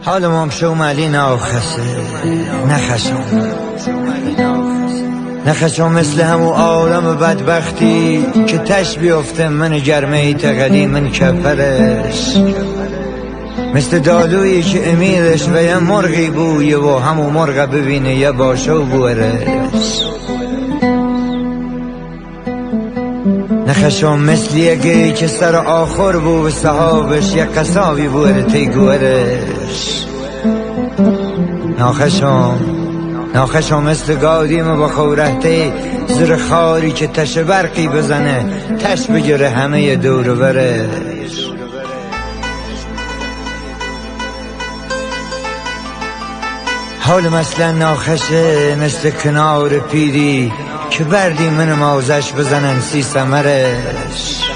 حال مامشوم علی ناخسه نخشم مثل همو آدم بدبختی که تش بیفته من گرمه تقدی من کفرش، مثل دالویی که امیدش و یه مرغی بویه و همو مرغ ببینه یه باشه و بورش. نخشم مثل یکی که سر آخر بو و صحابش یه قصابی بوره تی گورش. ناخشم مثل گادیم با خورهتی زیر خاری که تش برقی بزنه تش بگیره همه دور برش. حال مثلا ناخشه مثل کنار پیری که بردی من مازش بزنن سی سمرش.